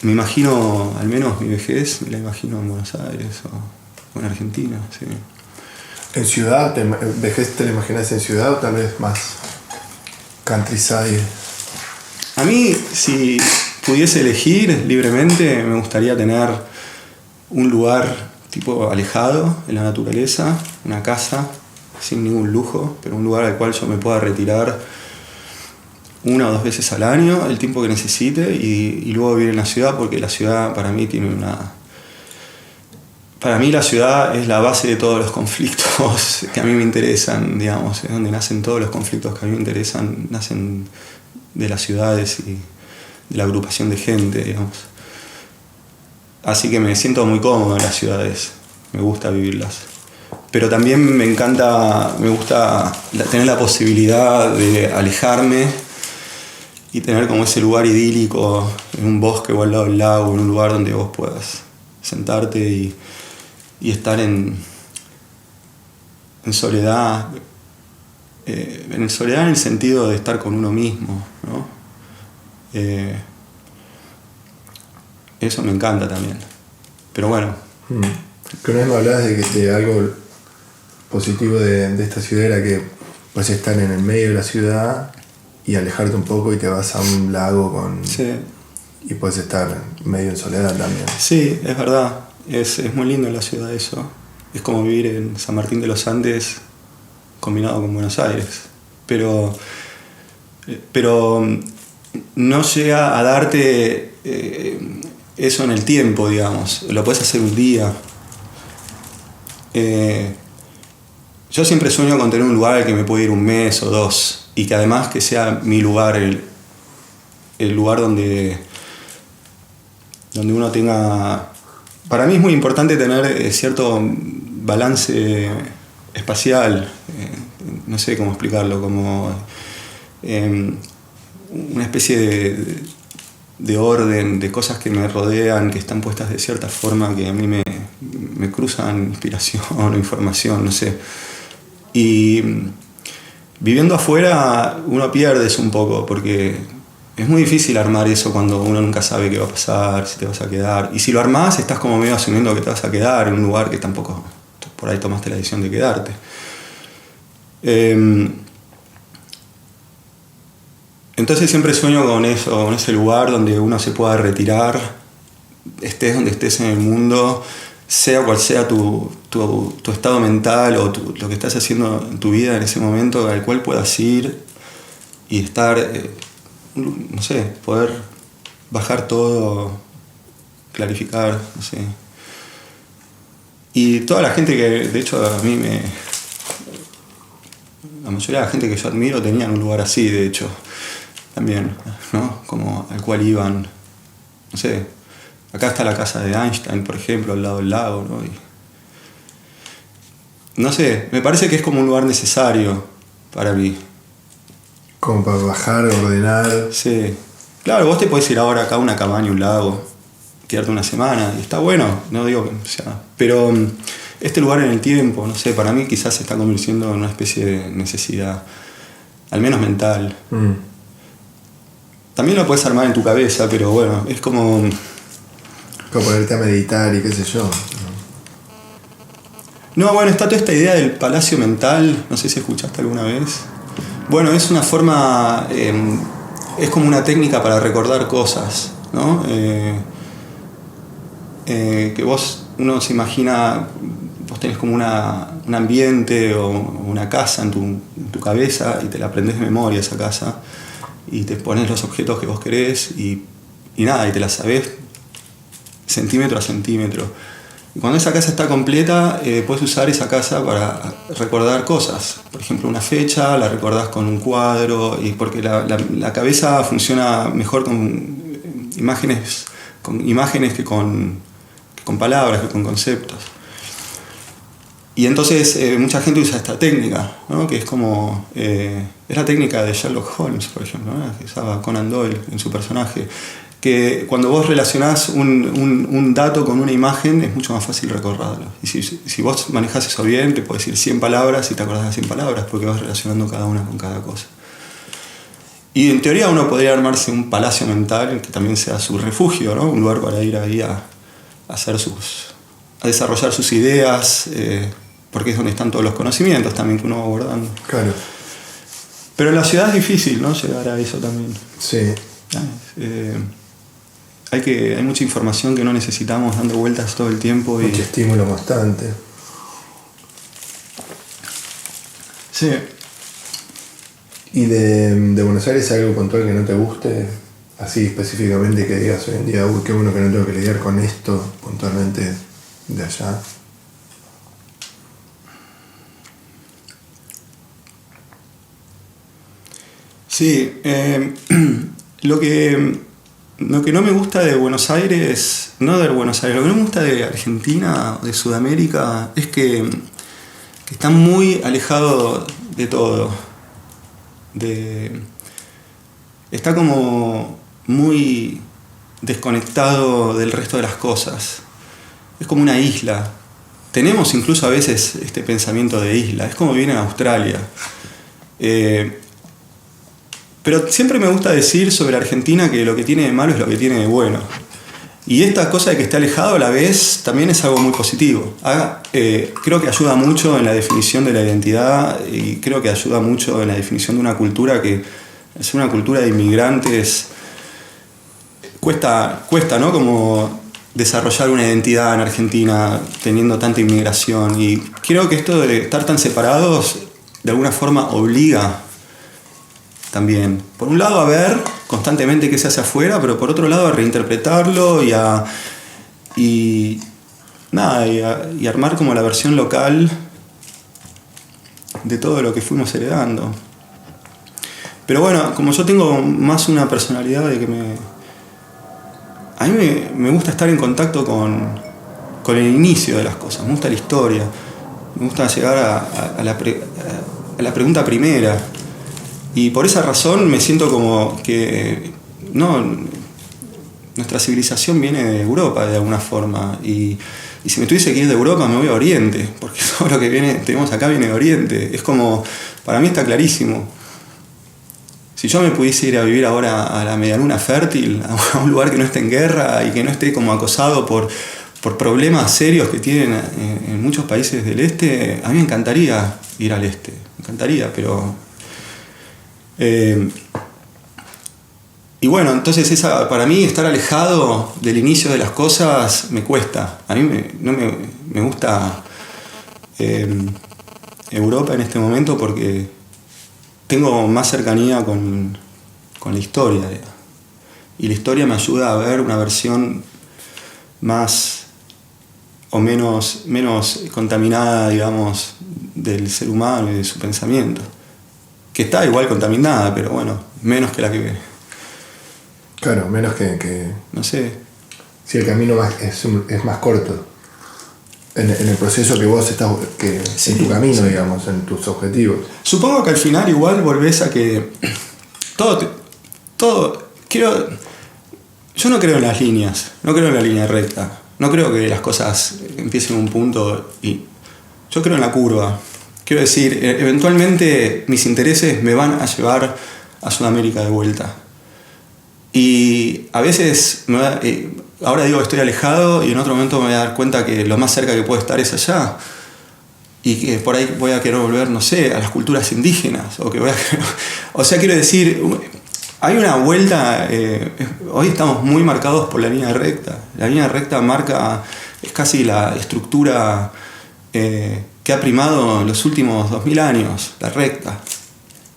me imagino, al menos mi vejez, me la imagino en Buenos Aires o en Argentina, sí. ¿En ciudad? ¿Vejez te la imaginas en ciudad o tal vez más countryside? A mí, si pudiese elegir libremente, me gustaría tener un lugar tipo alejado en la naturaleza, una casa sin ningún lujo, pero un lugar al cual yo me pueda retirar 1 o 2 veces al año, el tiempo que necesite, y luego vivir en la ciudad, porque la ciudad para mí tiene una... Para mí la ciudad es la base de todos los conflictos que a mí me interesan, digamos, es donde nacen todos los conflictos que a mí me interesan, nacen de las ciudades y de la agrupación de gente, digamos. Así que me siento muy cómodo en las ciudades, me gusta vivirlas. Pero también me gusta tener la posibilidad de alejarme y tener como ese lugar idílico en un bosque o al lado del lago, en un lugar donde vos puedas sentarte y estar en soledad, en soledad en el sentido de estar con uno mismo, ¿no? Eso me encanta también. Pero bueno. Que una vez me hablabas de que algo positivo de esta ciudad era que puedes estar en el medio de la ciudad y alejarte un poco y te vas a un lago con... Sí. Y puedes estar medio en soledad también. Sí, es verdad. Es muy lindo en la ciudad eso. Es como vivir en San Martín de los Andes combinado con Buenos Aires. Pero no llega a darte eso en el tiempo, digamos. Lo puedes hacer un día. Yo siempre sueño con tener un lugar al que me pueda ir 1 mes o 2 y que además que sea mi lugar, el lugar donde uno tenga... Para mí es muy importante tener cierto balance espacial, no sé cómo explicarlo, como una especie de orden, de cosas que me rodean, que están puestas de cierta forma que a mí me cruzan inspiración o información, no sé. Y viviendo afuera uno pierde eso un poco, porque es muy difícil armar eso cuando uno nunca sabe qué va a pasar, si te vas a quedar. Y si lo armás, estás como medio asumiendo que te vas a quedar en un lugar que tampoco por ahí tomaste la decisión de quedarte. Entonces siempre sueño con eso, con ese lugar donde uno se pueda retirar, estés donde estés en el mundo, sea cual sea tu estado mental o lo que estás haciendo en tu vida en ese momento, al cual puedas ir y estar, no sé, poder bajar todo, clarificar, no sé. Y toda la gente que, de hecho, a mí la mayoría de la gente que yo admiro tenían un lugar así, de hecho, también, ¿no? Como al cual iban, no sé, acá está la casa de Einstein, por ejemplo, al lado del lago, ¿no? Y, no sé, me parece que es como un lugar necesario para mí. Como para bajar, ordenar. Sí. Claro, vos te podés ir ahora acá a una cabaña, un lago, quedarte 1 semana, y está bueno, no digo que sea. Pero este lugar en el tiempo, no sé, para mí quizás se está convirtiendo en una especie de necesidad, al menos mental. También lo puedes armar en tu cabeza, pero bueno, es como... Como ponerte a meditar y qué sé yo. No, bueno, está toda esta idea del palacio mental, no sé si escuchaste alguna vez. Bueno, es una forma, es como una técnica para recordar cosas, ¿no? Que uno se imagina, vos tenés como un ambiente o una casa en tu cabeza y te la aprendés de memoria esa casa y te pones los objetos que vos querés y nada, y te la sabés centímetro a centímetro. Y cuando esa casa está completa, puedes usar esa casa para recordar cosas. Por ejemplo, una fecha, la recordás con un cuadro, y porque la cabeza funciona mejor con imágenes que con palabras, que con conceptos. Y entonces mucha gente usa esta técnica, ¿no? Que es como... es la técnica de Sherlock Holmes, por ejemplo, ¿no? Que usaba Conan Doyle en su personaje. Que cuando vos relacionás un dato con una imagen es mucho más fácil recordarlo. Y si vos manejás eso bien, te puedes decir 100 palabras y te acordás de 100 palabras porque vas relacionando cada una con cada cosa. Y en teoría uno podría armarse un palacio mental que también sea su refugio, ¿no? Un lugar para ir ahí a desarrollar sus ideas, porque es donde están todos los conocimientos también que uno va abordando. Claro. Pero en la ciudad es difícil, ¿no? Llegar a eso también. Sí. Hay mucha información que no necesitamos dando vueltas todo el tiempo. Mucho estímulo constante. Sí. ¿Y de Buenos Aires hay algo puntual que no te guste? Así específicamente que digas hoy en día, uy, qué bueno que no tengo que lidiar con esto puntualmente de allá. Sí, lo que no me gusta de Buenos Aires, no de Buenos Aires, lo que no me gusta de Argentina, de Sudamérica, es que está muy alejado de todo. Está como muy desconectado del resto de las cosas. Es como una isla. Tenemos incluso a veces este pensamiento de isla. Es como viene en Australia. Pero siempre me gusta decir sobre Argentina que lo que tiene de malo es lo que tiene de bueno. Y esta cosa de que esté alejado a la vez también es algo muy positivo. Creo que ayuda mucho en la definición de la identidad y creo que ayuda mucho en la definición de una cultura que es una cultura de inmigrantes. Cuesta, ¿no? Como desarrollar una identidad en Argentina teniendo tanta inmigración. Y creo que esto de estar tan separados de alguna forma obliga también, por un lado, a ver constantemente qué se hace afuera, pero por otro lado a reinterpretarlo y armar como la versión local de todo lo que fuimos heredando. Pero bueno, como yo tengo más una personalidad de que a mí me gusta estar en contacto con el inicio de las cosas, me gusta la historia, me gusta llegar a la pregunta primera. Y por esa razón me siento como que nuestra civilización viene de Europa de alguna forma. Y si me tuviese que ir de Europa me voy a Oriente, porque todo lo que tenemos acá viene de Oriente. Es como, para mí está clarísimo. Si yo me pudiese ir a vivir ahora a la medialuna fértil, a un lugar que no esté en guerra y que no esté como acosado por problemas serios que tienen en muchos países del este, a mí me encantaría ir al este. Me encantaría, pero... y bueno, entonces para mí estar alejado del inicio de las cosas me cuesta. A mí no me gusta Europa en este momento porque tengo más cercanía con la historia. Y la historia me ayuda a ver una versión más o menos contaminada, digamos, del ser humano y de su pensamiento. Que está igual contaminada, pero bueno, menos que la que... Claro, menos que... No sé. Si el camino es más corto. En el proceso que vos estás... Sí, en tu camino, sí. digamos, en tus objetivos. Supongo que al final igual volvés a que... Yo no creo en las líneas, no creo en la línea recta. No creo que las cosas empiecen en un punto y... Yo creo en la curva. Quiero decir, eventualmente mis intereses me van a llevar a Sudamérica de vuelta. Y a veces, ahora digo que estoy alejado y en otro momento me voy a dar cuenta que lo más cerca que puedo estar es allá. Y que por ahí voy a querer volver, no sé, a las culturas indígenas. O sea, quiero decir, hay una vuelta, hoy estamos muy marcados por la línea recta. La línea recta es casi la estructura... que ha primado en los últimos 2000 años, la recta.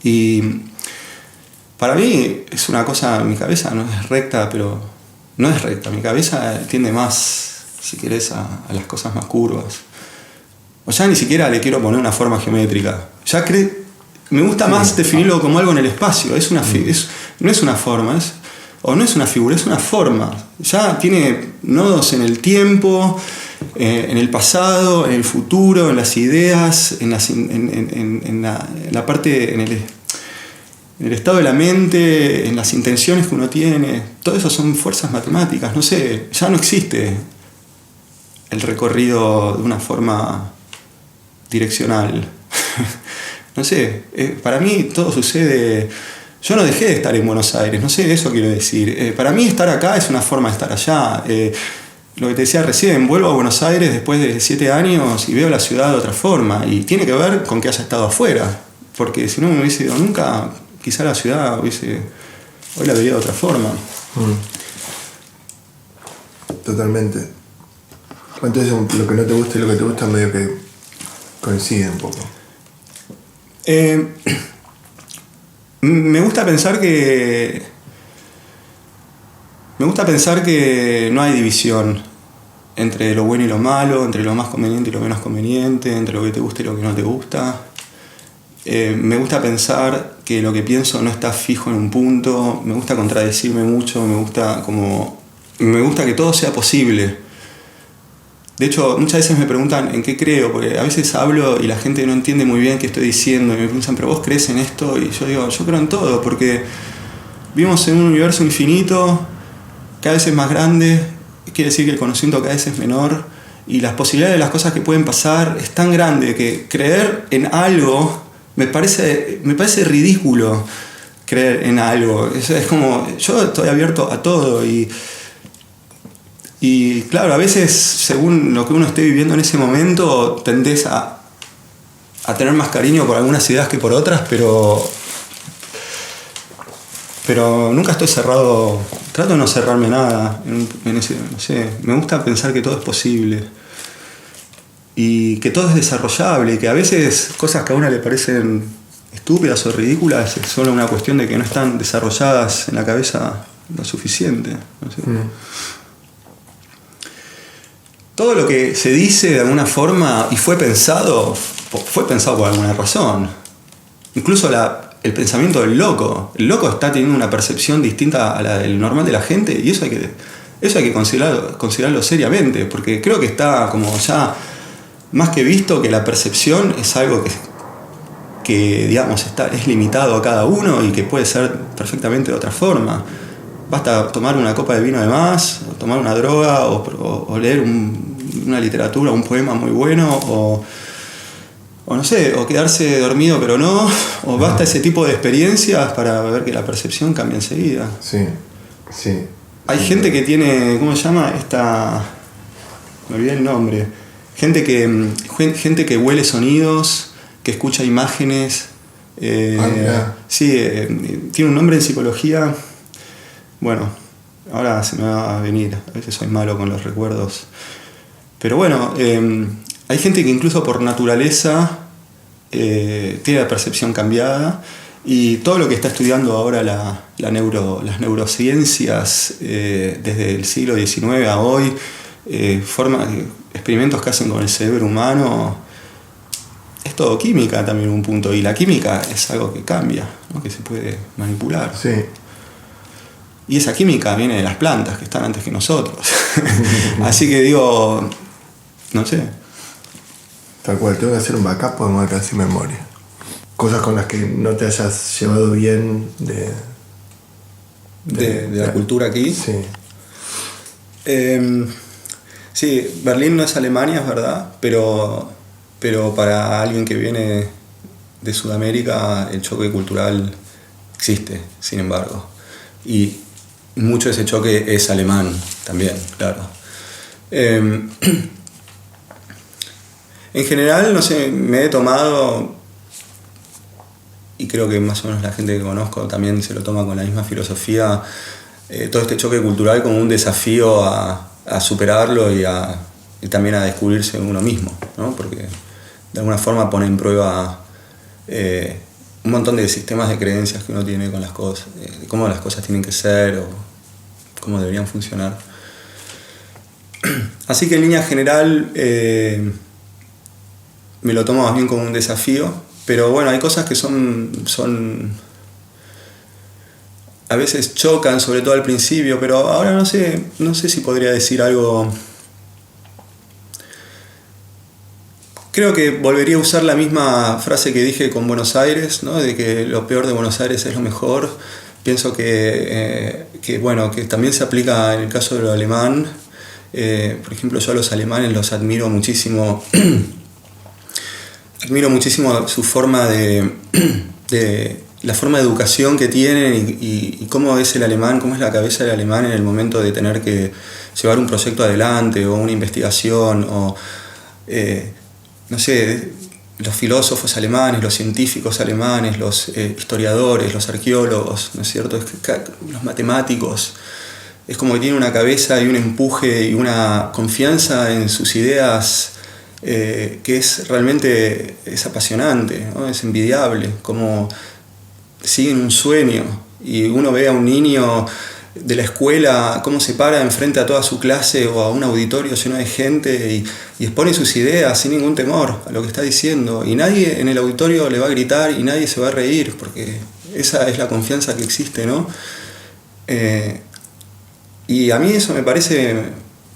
Y para mí es una cosa, mi cabeza no es recta, pero no es recta. Mi cabeza tiende más, si querés, a las cosas más curvas. O ya ni siquiera le quiero poner una forma geométrica. Me gusta más definirlo como algo en el espacio. No es una forma, no es una figura, es una forma. Ya tiene nodos en el tiempo, en el pasado, en el futuro, en las ideas, en la parte, en el estado de la mente, en las intenciones que uno tiene. Todo eso son fuerzas matemáticas. No sé, ya no existe el recorrido de una forma direccional. No sé, para mí todo sucede yo no dejé de estar en Buenos Aires, no sé, eso quiero decir. Para mí estar acá es una forma de estar allá. Lo que te decía recién, vuelvo a Buenos Aires después de 7 años y veo la ciudad de otra forma. Y tiene que ver con que haya estado afuera. Porque si no me hubiese ido nunca, quizá la ciudad hoy la vería de otra forma. Totalmente. Entonces lo que no te gusta y lo que te gusta medio que coinciden un poco. Me gusta pensar que no hay división entre lo bueno y lo malo, entre lo más conveniente y lo menos conveniente, entre lo que te gusta y lo que no te gusta. Me gusta pensar que lo que pienso no está fijo en un punto, me gusta contradecirme mucho, me gusta que todo sea posible. De hecho, muchas veces me preguntan en qué creo, porque a veces hablo y la gente no entiende muy bien qué estoy diciendo, y me preguntan, ¿pero vos crees en esto? Y yo digo, yo creo en todo, porque vivimos en un universo infinito, cada vez es más grande, quiere decir que el conocimiento cada vez es menor, y las posibilidades de las cosas que pueden pasar es tan grande que creer en algo me parece ridículo. Creer en algo, es como, yo estoy abierto a todo, y claro, a veces, según lo que uno esté viviendo en ese momento, tendés a tener más cariño por algunas ideas que por otras, pero nunca estoy cerrado. Trato de no cerrarme nada en ese, no sé, me gusta pensar que todo es posible y que todo es desarrollable, y que a veces cosas que a uno le parecen estúpidas o ridículas es solo una cuestión de que no están desarrolladas en la cabeza lo suficiente, no sé. Todo lo que se dice de alguna forma y fue pensado por alguna razón. Incluso el pensamiento del loco. El loco está teniendo una percepción distinta a la del normal de la gente, y eso hay que considerarlo seriamente, porque creo que está como ya más que visto que la percepción es algo que digamos es limitado a cada uno y que puede ser perfectamente de otra forma. Basta tomar una copa de vino de más, o tomar una droga, o leer una literatura, un poema muy bueno, o no sé, o quedarse dormido pero no, o basta ese tipo de experiencias para ver que la percepción cambia enseguida. Sí, sí. Hay gente que tiene, ¿cómo se llama? Me olvidé el nombre. Gente que huele sonidos, que escucha imágenes. Tiene un nombre en psicología. Bueno, ahora se me va a venir, a veces soy malo con los recuerdos. Pero bueno, hay gente que incluso por naturaleza tiene la percepción cambiada, y todo lo que está estudiando ahora las neurociencias desde el siglo XIX a hoy, experimentos que hacen con el cerebro humano, es todo química también en un punto, y la química es algo que cambia, ¿no? Que se puede manipular. Sí. Y esa química viene de las plantas que están antes que nosotros. Así que digo, no sé. Tal cual, tengo que hacer un backup porque me voy a quedar sin memoria. Cosas con las que no te hayas llevado bien de la cultura aquí. Sí. Sí, Berlín no es Alemania, es verdad, pero para alguien que viene de Sudamérica el choque cultural existe, sin embargo. Y mucho de ese choque es alemán también, claro. En general, no sé, me he tomado, y creo que más o menos la gente que conozco también se lo toma con la misma filosofía, todo este choque cultural como un desafío a superarlo y también a descubrirse uno mismo, ¿no? Porque de alguna forma pone en prueba un montón de sistemas de creencias que uno tiene con las cosas, cómo las cosas tienen que ser o cómo deberían funcionar. Así que en línea general me lo tomo más bien como un desafío, pero bueno, hay cosas que son a veces chocan, sobre todo al principio, pero ahora no sé si podría decir algo. Creo que volvería a usar la misma frase que dije con Buenos Aires, ¿no? De que lo peor de Buenos Aires es lo mejor. Pienso que también se aplica en el caso de lo alemán. Por ejemplo, yo a los alemanes los admiro muchísimo. Admiro muchísimo su forma de la forma de educación que tienen y cómo es el alemán, cómo es la cabeza del alemán en el momento de tener que llevar un proyecto adelante o una investigación o, no sé, los filósofos alemanes, los científicos alemanes, los historiadores, los arqueólogos, ¿no es cierto? Los matemáticos. Es como que tienen una cabeza y un empuje y una confianza en sus ideas que realmente es apasionante, ¿no? Es envidiable, como siguen un sueño y uno ve a un niño de la escuela cómo se para enfrente a toda su clase o a un auditorio lleno de gente y expone sus ideas sin ningún temor a lo que está diciendo y nadie en el auditorio le va a gritar y nadie se va a reír porque esa es la confianza que existe, ¿no? Y a mí eso me parece,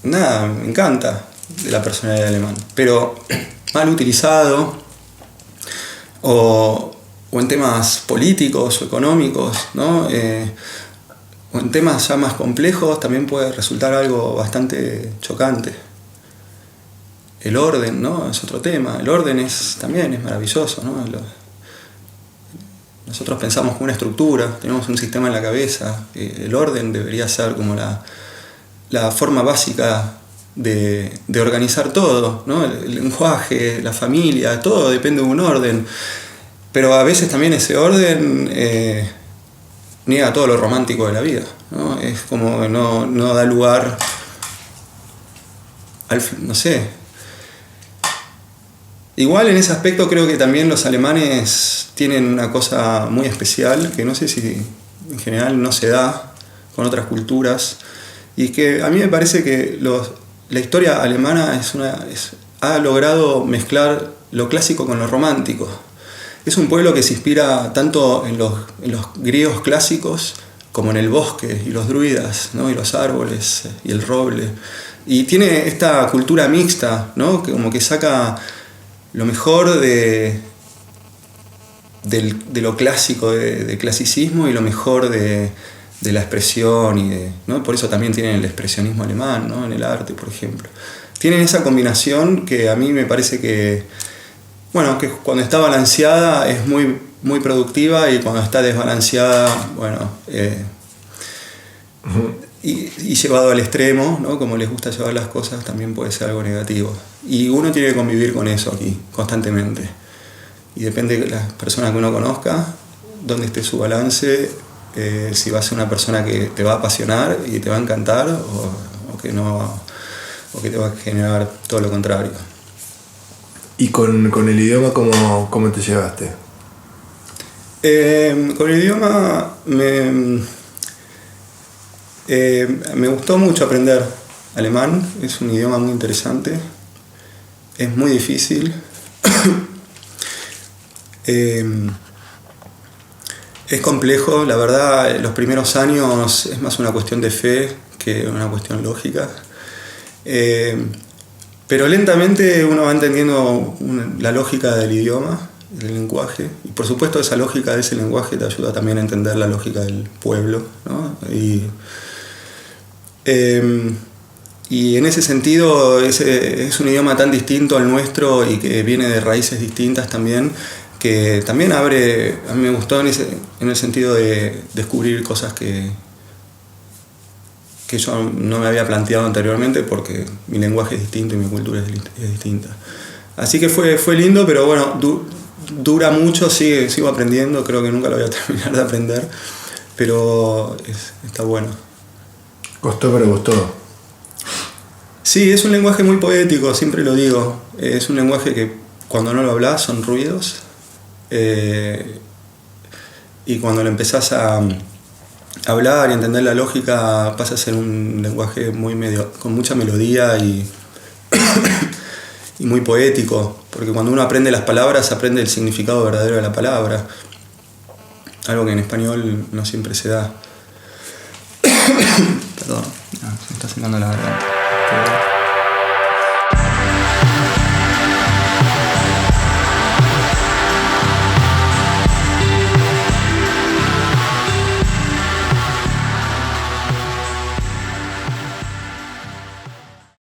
nada, me encanta de la personalidad alemana, pero mal utilizado o en temas políticos o económicos, ¿no? O en temas ya más complejos también puede resultar algo bastante chocante. El orden, ¿no? Es otro tema. El orden también es maravilloso, ¿no? Nosotros pensamos con una estructura, tenemos un sistema en la cabeza. El orden debería ser como la forma básica de organizar todo, ¿no? El lenguaje, la familia, todo depende de un orden. Pero a veces también ese orden niega todo lo romántico de la vida, ¿no? Es como que no da lugar no sé. Igual en ese aspecto creo que también los alemanes tienen una cosa muy especial que no sé si en general no se da con otras culturas y que a mí me parece que la historia alemana ha logrado mezclar lo clásico con lo romántico. Es un pueblo que se inspira tanto en los griegos clásicos como en el bosque y los druidas, ¿no? Y los árboles y el roble. Y tiene esta cultura mixta, ¿no? Que como que saca lo mejor de lo clásico, de clasicismo y lo mejor de la expresión, ¿no? Por eso también tienen el expresionismo alemán, ¿no? En el arte, por ejemplo. Tienen esa combinación que a mí me parece que cuando está balanceada es muy, muy productiva y cuando está desbalanceada, y llevado al extremo, ¿no? Como les gusta llevar las cosas, también puede ser algo negativo. Y uno tiene que convivir con eso aquí, constantemente. Y depende de la persona que uno conozca, dónde esté su balance, si va a ser una persona que te va a apasionar y te va a encantar o que no, o que te va a generar todo lo contrario. ¿Y con el idioma cómo te llevaste? Con el idioma me gustó mucho aprender alemán. Es un idioma muy interesante. Es muy difícil. Es complejo, la verdad. Los primeros años es más una cuestión de fe que una cuestión lógica. Pero lentamente uno va entendiendo la lógica del idioma, del lenguaje, y por supuesto esa lógica de ese lenguaje te ayuda también a entender la lógica del pueblo, ¿no? Y en ese sentido es un idioma tan distinto al nuestro y que viene de raíces distintas también, que también a mí me gustó en el sentido de descubrir cosas que yo no me había planteado anteriormente porque mi lenguaje es distinto y mi cultura es distinta. Así que fue lindo, pero bueno, dura mucho, sigo aprendiendo, creo que nunca lo voy a terminar de aprender, pero está bueno. ¿Costó pero gustó? Sí, es un lenguaje muy poético, siempre lo digo. Es un lenguaje que cuando no lo hablas son ruidos y cuando lo empezás a hablar y entender la lógica pasa a ser un lenguaje con mucha melodía y muy poético, porque cuando uno aprende las palabras aprende el significado verdadero de la palabra, algo que en español no siempre se da. Perdón, se me está secando la garganta.